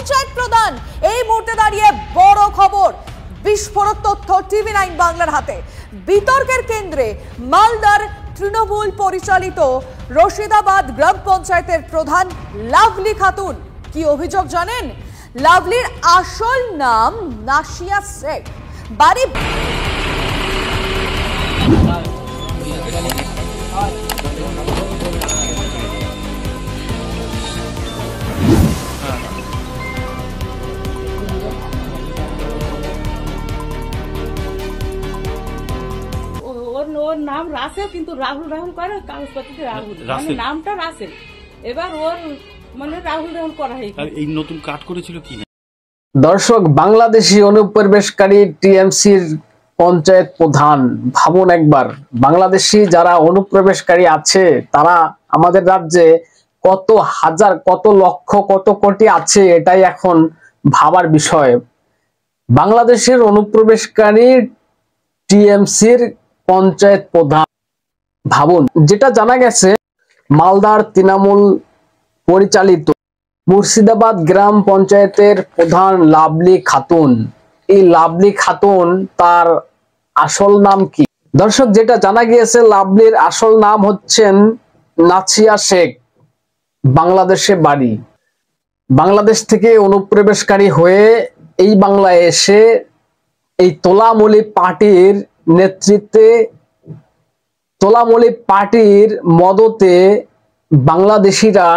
পঞ্চায়েত প্রধান। এই মুহূর্তে দাঁড়িয়ে বড় খবর, বিস্ফোরক তথ্য টিভি9 বাংলার হাতে। বিতর্কের কেন্দ্রে মালদার তৃণমূল পরিচালিত রশিদাবাদ গ্রাম পঞ্চায়েতের প্রধান লাভলি খাতুন। কি অভিযোগ জানেন? লাভলির আসল নাম নাসিয়া শেখ, বাড়ি ওর নাম রাসেল, কিন্তু রাহুল রাহুল করে কাগজপত্রে রাহুল, মানে নামটা রাসেল। এবার ওর মানে রাহুল রাহুল করা হয়। এই নতুন কাট করেছিল কি? দর্শক, বাংলাদেশি অনুপ্রবেশকারী টিএমসির পঞ্চায়েত প্রধান। ভাবুন একবার, বাংলাদেশি যারা অনুপ্রবেশকারী আছে তারা আমাদের রাজ্যে কত হাজার, কত লক্ষ, কত কোটি আছে, এটাই এখন ভাবার বিষয়। বাংলাদেশের অনুপ্রবেশকারী টিএমসির পঞ্চায়েত প্রধান। ভাবুন, যেটা জানা গেছে মালদার তৃণমূল পরিচালিত মুর্শিদাবাদ গ্রাম পঞ্চায়েতের প্রধান লাভলি খাতুন। এই লাভলি খাতুন, তার আসল নাম কি? দর্শক, যেটা জানা গিয়েছে লাভলির আসল নাম হচ্ছেন নাসিয়া শেখ, বাংলাদেশে বাড়ি। বাংলাদেশ থেকে অনুপ্রবেশকারী হয়ে এই বাংলায় এসে এই তোলামুলি পার্টির নেতৃত্বে, তোলামুলি পার্টির মদতে বাংলাদেশিরা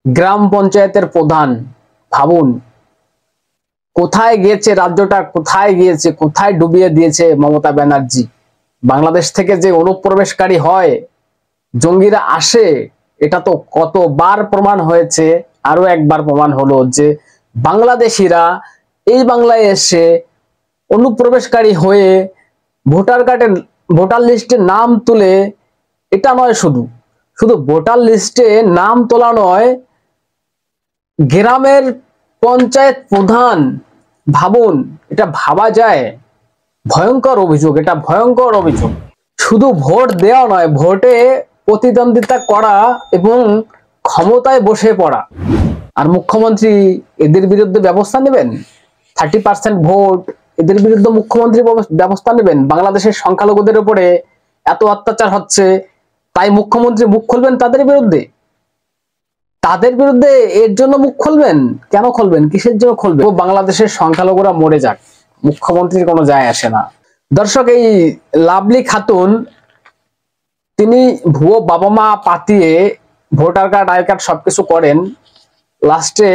গ্রাম পঞ্চায়েতের প্রধান। ভাবুন কোথায় গিয়েছে রাজ্যটা, কোথায় গিয়েছে, কোথায় ডুবিয়ে দিয়েছে মমতা ব্যানার্জি। বাংলাদেশ থেকে যে অনুপ্রবেশকারী হয়, জঙ্গিরা আসে, এটা তো কতবার প্রমাণ হয়েছে। আরো একবার প্রমাণ হলো যে বাংলাদেশিরা এই বাংলায় এসে অনুপ্রবেশকারী হয়ে ভোটার লিস্টে নাম তুলে, এটা নয় শুধু ভোটার লিস্টে নাম তোলা নয়, গ্রামের পঞ্চায়েত প্রধান। ভাবুন, এটা ভাবা যায়? ভয়ঙ্কর অভিযোগ, এটা ভয়ঙ্কর অভিযোগ। শুধু ভোট দেওয়া নয়, ভোটে প্রতিদ্বন্দ্বিতা করা এবং ক্ষমতায় বসে পড়া। আর মুখ্যমন্ত্রী এদের বিরুদ্ধে ব্যবস্থা নেবেন? 30% ভোট, এদের বিরুদ্ধে মুখ্যমন্ত্রী ব্যবস্থা নেবেন? বাংলাদেশের সংখ্যালঘুদের উপরে এত অত্যাচার হচ্ছে, তাই মুখ্যমন্ত্রী মুখ খুলবেন তাদের বিরুদ্ধে? এর জন্য মুখ খুলবেন? কেন খুলবেন? কিসের জন্য খুলবেন? বাংলাদেশের সংখ্যালঘুরা মরে যাক, মুখ্যমন্ত্রীর কোনো যায় আসে না। দর্শক, এই লাভলি খাতুন, তিনি ভুয়ো বাবা মা পাতিয়ে ভোটার কার্ড, আই কার্ড সবকিছু করেন, লাস্টে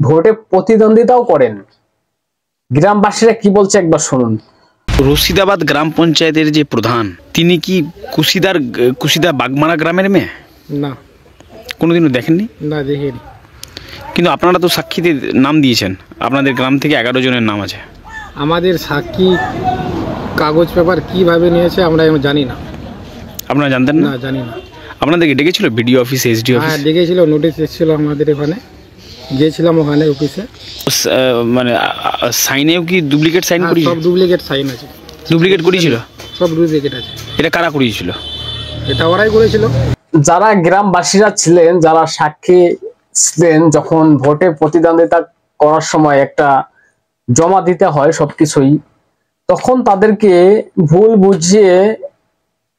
ভোটে প্রতিদ্বন্দ্বিতাও করেন। গ্রামবাসীরা কি বলছে একবার শুনুন। রশিদাবাদ গ্রাম পঞ্চায়েতের যে প্রধান, তিনি কি কুশিদা বাগমারা গ্রামের মেয়ে? না, কোনোদিনও দেখেননি? না, দেখিনি। কিন্তু আপনারা তো সাক্ষীতে নাম দিয়েছেন, আপনাদের গ্রাম থেকে 11 জনের নাম আছে। আমাদের সাক্ষী কাগজ পেপার কিভাবে নিয়েছে আমরা জানি না। আপনারা জানতেন না? না, জানি না। আপনাদেরকে ডেকেছিল বিডিও অফিস, এসডি অফিস? হ্যাঁ, ডেকেছিল, নোটিশ এসেছিল আমাদের এখানে, গিয়েছিলাম ওখানে অফিসে। মানে সাইনেও কি ডুপ্লিকেট সাইন করিয়েছিল? সব ডুপ্লিকেট সাইন আছে। ডুপ্লিকেট করিয়েছিল? সব ডুপ্লিকেট আছে। এটা কারা করিয়েছিল? এটা ওরাই করেছিল। যারা গ্রামবাসীরা ছিলেন, যারা সাক্ষী ছিলেন, যখন ভোটে প্রতিদ্বন্দ্বিতা করার সময় একটা জমা দিতে হয় সবকিছুই, তখন তাদেরকে ভুল বুঝিয়ে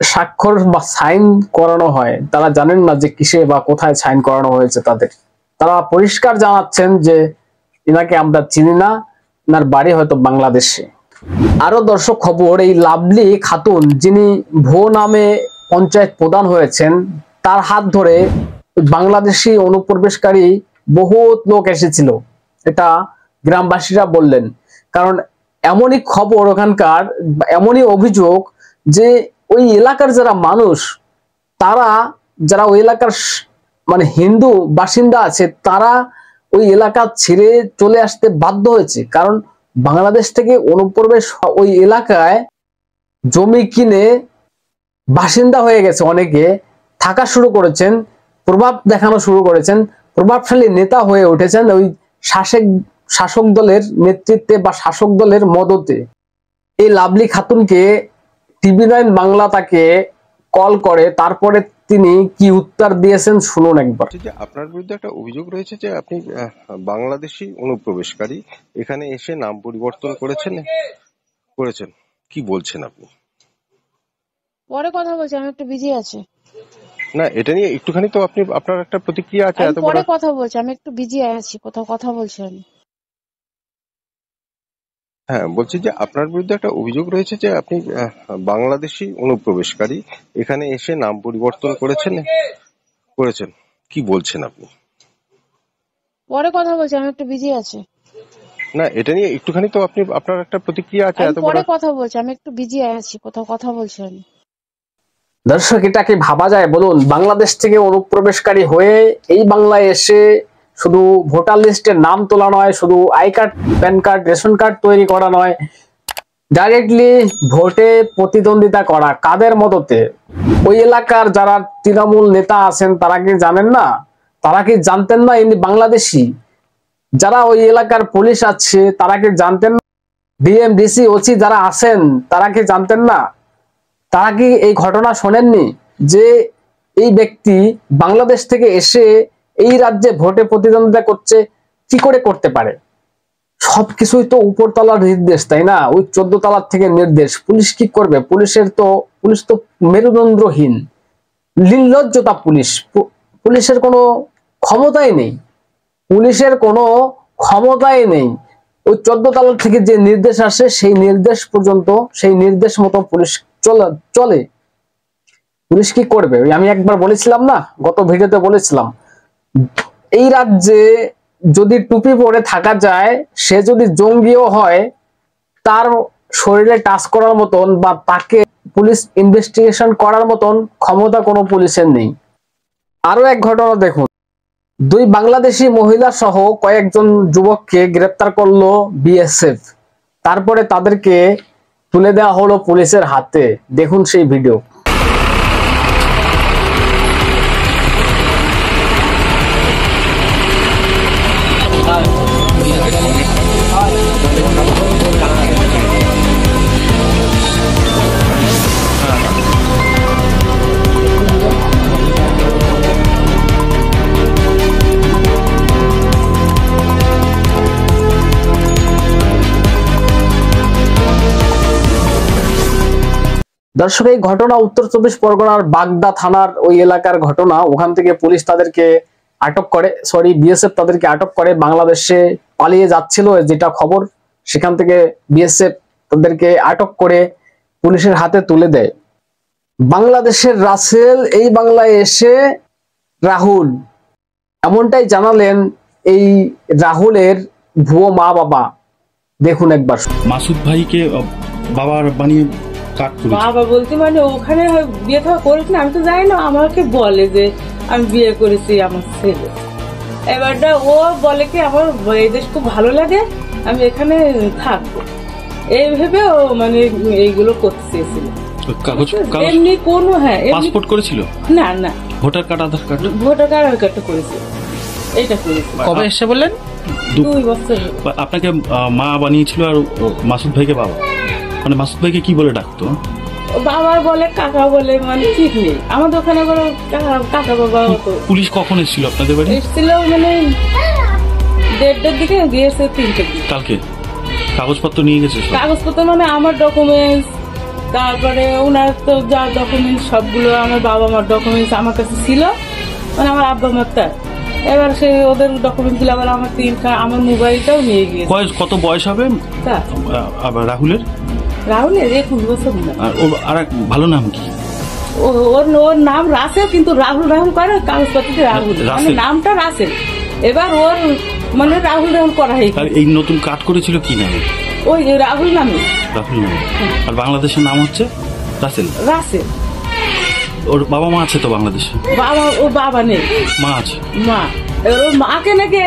স্বাক্ষর বা সাইন করানো হয়। তারা জানেন না যে কিসে বা কোথায় সাইন করানো হয়েছে তাদের। তারা পরিষ্কার জানাচ্ছেন যে এনাকে আমরা চিনি না, এনার বাড়ি হয়তো বাংলাদেশে। আরো দর্শক খবর, এই লাভলি খাতুন, যিনি ভুয়ো নামে পঞ্চায়েত প্রধান হয়েছেন, তার হাত ধরে বাংলাদেশি অনুপ্রবেশকারী বহুত লোক এসেছিল, এটা গ্রামবাসীরা বললেন। কারণ এমনই খবর ওখানকার, এমনই অভিযোগ যে ওই এলাকার যারা মানুষ, তারা যারা ওই এলাকার মানে হিন্দু বাসিন্দা আছে, তারা ওই এলাকা ছেড়ে চলে আসতে বাধ্য হয়েছে। কারণ বাংলাদেশ থেকে অনুপ্রবেশ ওই এলাকায় জমি কিনে বাসিন্দা হয়ে গেছে, অনেকে থাকা শুরু করেছেন, প্রভাব দেখানো শুরু করেছেন, প্রভাবশালী নেতা হয়ে উঠেছেন ওই শাসক দলের নেতৃত্বে বা শাসক দলের মদতে। এই লাভলি খাতুনকে টিভি9 বাংলা তাকে কল করে, তারপরে তিনি কি উত্তর দিয়েছেন শুনুন একবার। যে আপনার বিরুদ্ধে একটা অভিযোগ রয়েছে যে আপনি বাংলাদেশি অনুপ্রবেশকারী, এখানে এসে নাম পরিবর্তন করেছেন, কি বলছেন আপনি? পরে কথা বলছি, আমি একটু বিজি আছি। না, এটা নিয়ে একটুখানি তো আপনার একটা প্রতিক্রিয়া আছে। আমি পরে কথা বলছি, আমি একটু বিজি আছি, কোথাও কথা বলছি আমি। হ্যাঁ, বলছি যে আপনার বিরুদ্ধে একটা অভিযোগ রয়েছে যে আপনি বাংলাদেশি অনুপ্রবেশকারী, এখানে এসে নাম পরিবর্তন করেছেন, কি বলছেন আপনি? পরে কথা বলছি, আমি একটু বিজি আছি। না, এটা নিয়ে একটুখানি তো আপনার একটা প্রতিক্রিয়া আছে। আমি পরে কথা বলছি, আমি একটু বিজি আছি, কোথাও কথা বলছি আমি। দর্শক, এটা কি ভাবা যায় বলুন? বাংলাদেশ থেকে অনুপ্রবেশকারী হয়ে এই বাংলায় এসে শুধু ভোটার লিস্টের নাম তোলা নয়, শুধু I card, pan card, ration card তৈরি করা নয়, ডাইরেক্টলি ভোটে প্রতিদ্বন্দ্বিতা করা। কাদের মদতে? ওই এলাকার যারা তৃণমূল নেতা আছেন তারা কি জানেন না? তারা কি জানতেন না ইনি বাংলাদেশি? যারা ওই এলাকার পুলিশ আছে তারা কি জানতেন না? ডিএম, ডিসি, ওসি যারা আছেন তারা কি জানতেন না? তারা কি এই ঘটনা শোনেননি যে এই ব্যক্তি বাংলাদেশ থেকে এসে এই রাজ্যে ভোটে প্রতিদ্বন্দ্বিতা করছে? কি করে করতে পারে? সবকিছুই তো উপরতলার নির্দেশ, তাই না? ওই 14 তলার থেকে নির্দেশ। পুলিশ কি করবে? পুলিশ তো মেরুদণ্ডহীন, নির্লজ্জতা। পুলিশের কোনো ক্ষমতাই নেই, পুলিশের কোনো ক্ষমতাই নেই। ওই 14 তলার থেকে যে নির্দেশ আসে সেই নির্দেশ পর্যন্ত, সেই নির্দেশ মতো পুলিশ চলে। পুলিশ কি করবে? আমি একবার বলেছিলাম না, গত ভিডিওতে বলেছিলাম, এই রাজ্যে যদি টুপি পরে থাকা যায়, সে যদি জঙ্গিও হয়, তার শরীরে টাচ করার মতন বা তাকে পুলিশ ইনভেস্টিগেশন করার মতন ক্ষমতা কোনো পুলিশের নেই। আরো এক ঘটনা দেখুন, 2 বাংলাদেশি মহিলা সহ কয়েকজন যুবককে গ্রেপ্তার করলো বিএসএফ। তারপরে তাদেরকে তুলে দেওয়া হলো পুলিশের হাতে। দেখুন সেই ভিডিও। দর্শক, এই ঘটনা উত্তর 24 পরগনার বাগদা থানার ওই এলাকার ঘটনা। ওখান থেকে পুলিশ তাদেরকে আটক করে, বিএসএফ তাদেরকে আটক করে। বাংলাদেশে পালিয়ে যাচ্ছিল যেটা খবর, সেখান থেকে বিএসএফ তাদেরকে আটক করে পুলিশের হাতে তুলে দেয়। বাংলাদেশের রাসেল এই বাংলায় এসে রাহুল, এমনটাই জানালেন এই রাহুলের ভুয়ো মা বাবা। দেখুন একবার। মাসুদ ভাইকে বাবার বানিয়ে বাবা বলতে মানে ওখানে বিয়ে থাকা করেছি না, আমি তো জানি না। আমাকে বলে যে আমি বিয়ে করেছি আমার ছেলে। এবারটা ও বলে কি আমার এই দেশ খুব ভালো লাগে, আমি এখানে থাকবো, এই ভেবে ও মানে এইগুলো করতে চেয়েছিল। এমনি কোন পাসপোর্ট করেছিল না, না ভোটার কার্ড, আধার কার্ড, ভোটার কার্ড, আধার কার্ডটা করেছিল। এইটা করেছিল। কবে এসে বললেন? 2 বছর। আপনাকে মা বানিয়েছিল আর মাসুদ ভাইকে বাবা। মানে মাসুদ ভাইকে কি বলে ডাকতো? বাবা বলে, কাকা বলে, মানে ঠিক নেই। আমাদের ওখানে কাকা বাবা হতো। পুলিশ কখন এসেছিল আপনাদের বাড়ি? এসেছিল মানে 1:30টার দিকে, গিয়েছে 3টার দিকে। কালকে কাগজপত্র নিয়ে গেছে? কাগজপত্র মানে আমার ডকুমেন্টস, তারপরে ওনার তো যা ডকুমেন্টস সবগুলো, আমার বাবা মার ডকুমেন্টস আমার কাছে ছিল, মানে আমার আব্বা মারটা। এবার সে ওদের ডকুমেন্ট দিলে আবার আমার মোবাইলটাও নিয়ে গিয়েছে। কত বয়স হবে রাহুলের? 21 বছর। আর ভালো নাম কি? ওর নাম রাসেল, কিন্তু রাহুল করে কাগজপত্রে রাহুল, মানে নামটা রাসেল। এবার ওর মানে রাহুল করা হয়। এই নতুন কার্ড করেছিল কি নামে? ওই রাহুল নামে। আর বাংলাদেশের নাম হচ্ছে রাসেল। ওর বাবা মা আছে তো বাংলাদেশে? ওর বাবা নেই, মা আছে। ওর মাকে নাকি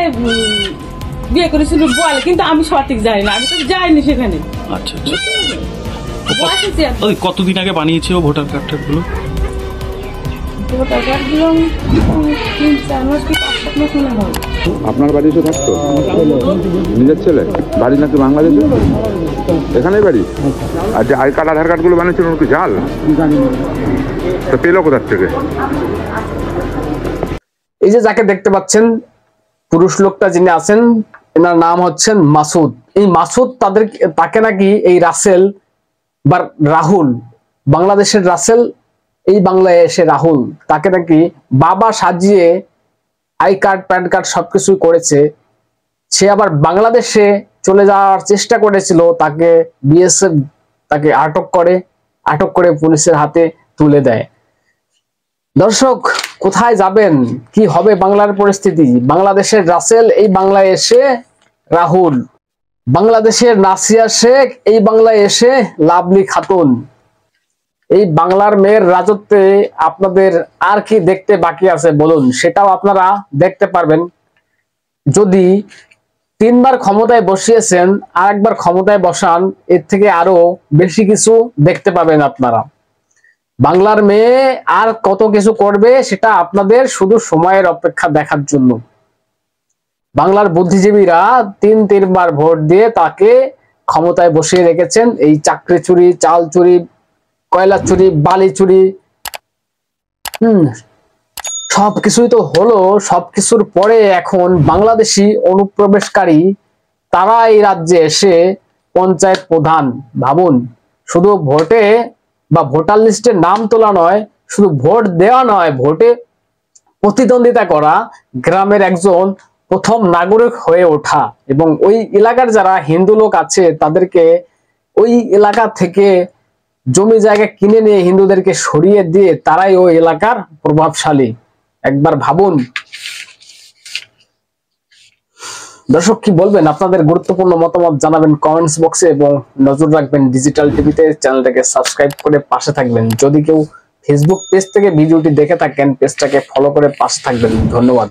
বিয়ে করেছিল বলে, কিন্তু আমি সঠিক জানি না, আমি তো যাইনি সেখানে। আচ্ছা, কতদিন আগে বানিয়েছে ও ভোটার কার্ড গুলো? ভোটার কার্ড গুলো 3-4 মাস কি 5-7 মাস মনে হয়। আপনার বাড়ি এসে থাকতো? নিজের ছেলে? বাড়ি নাকি বাংলাদেশে? এখানেই বাড়ি? আর যে আই কার্ড, আধার কার্ড গুলো বানিয়েছিল কি জাল? তো পেলো কোথার থেকে? এই যে যাকে দেখতে পাচ্ছেন, পুরুষ লোকটা যিনি আছেন, এনার নাম হচ্ছেন মাসুদ। এই মাসুদ তাকে নাকি এই রাসেল বা রাহুল, বাংলাদেশের রাসেল এই বাংলায় এসে রাহুল, তাকে নাকি বাবা সাজিয়ে আই কার্ড প্যান কার্ড সবকিছু করেছে। সে আবার বাংলাদেশে চলে যাওয়ার চেষ্টা করেছিল, তাকে বিএসএফ তাকে আটক করে পুলিশের হাতে তুলে দেয়। দর্শক, কোথায় যাবেন, কি হবে বাংলার পরিস্থিতি? বাংলাদেশের রাসেল এই বাংলায় এসে রাহুল, বাংলাদেশের নাসিয়া শেখ এই বাংলায় এসে লাভলি খাতুন। এই বাংলার মেয়ের রাজত্বে আপনাদের আর কি দেখতে বাকি আছে বলুন? সেটাও আপনারা দেখতে পারবেন। যদি 3 বার ক্ষমতায় বসিয়েছেন, আর একবার ক্ষমতায় বসান, এর থেকে আরো বেশি কিছু দেখতে পাবেন আপনারা। বাংলার মেয়ে আর কত কিছু করবে সেটা আপনাদের শুধু সময়ের অপেক্ষা দেখার জন্য। বাংলার বুদ্ধিজীবীরা 3 বার ভোট দিয়ে তাকে ক্ষমতায় বসিয়ে রেখেছেন। এই চাকরি চুরি, চাল চুরি, কয়লা চুরি, বালি চুরি, সবকিছুই তো হলো। সবকিছুর পরে এখন বাংলাদেশি অনুপ্রবেশকারী তারা এই রাজ্যে এসে পঞ্চায়েত প্রধান। ভাবুন, শুধু ভোটে বা ভোটার লিস্টে নাম তোলা নয়, শুধু ভোট দেওয়া নয়, ভোটে প্রতিদ্বন্দ্বিতা করা, গ্রামের একজন প্রথম নাগরিক হয়ে ওঠা, এবং ওই এলাকার যারা হিন্দু লোক আছে তাদেরকে ওই এলাকা থেকে জমি জায়গা কিনে নিয়ে হিন্দুদেরকে সরিয়ে দিয়ে তারাই ওই এলাকার প্রভাবশালী। একবার ভাবুন। দর্শক, কি বলবেন? আপনাদের গুরুত্বপূর্ণ মতামত জানাবেন কমেন্টস বক্সে, এবং নজর রাখবেন ডিজিটাল টিভিতে। চ্যানেলটাকে সাবস্ক্রাইব করে পাশে থাকবেন। যদি কেউ ফেসবুক পেজ থেকে ভিডিওটি দেখে থাকেন, পেজটাকে ফলো করে পাশে থাকবেন। ধন্যবাদ।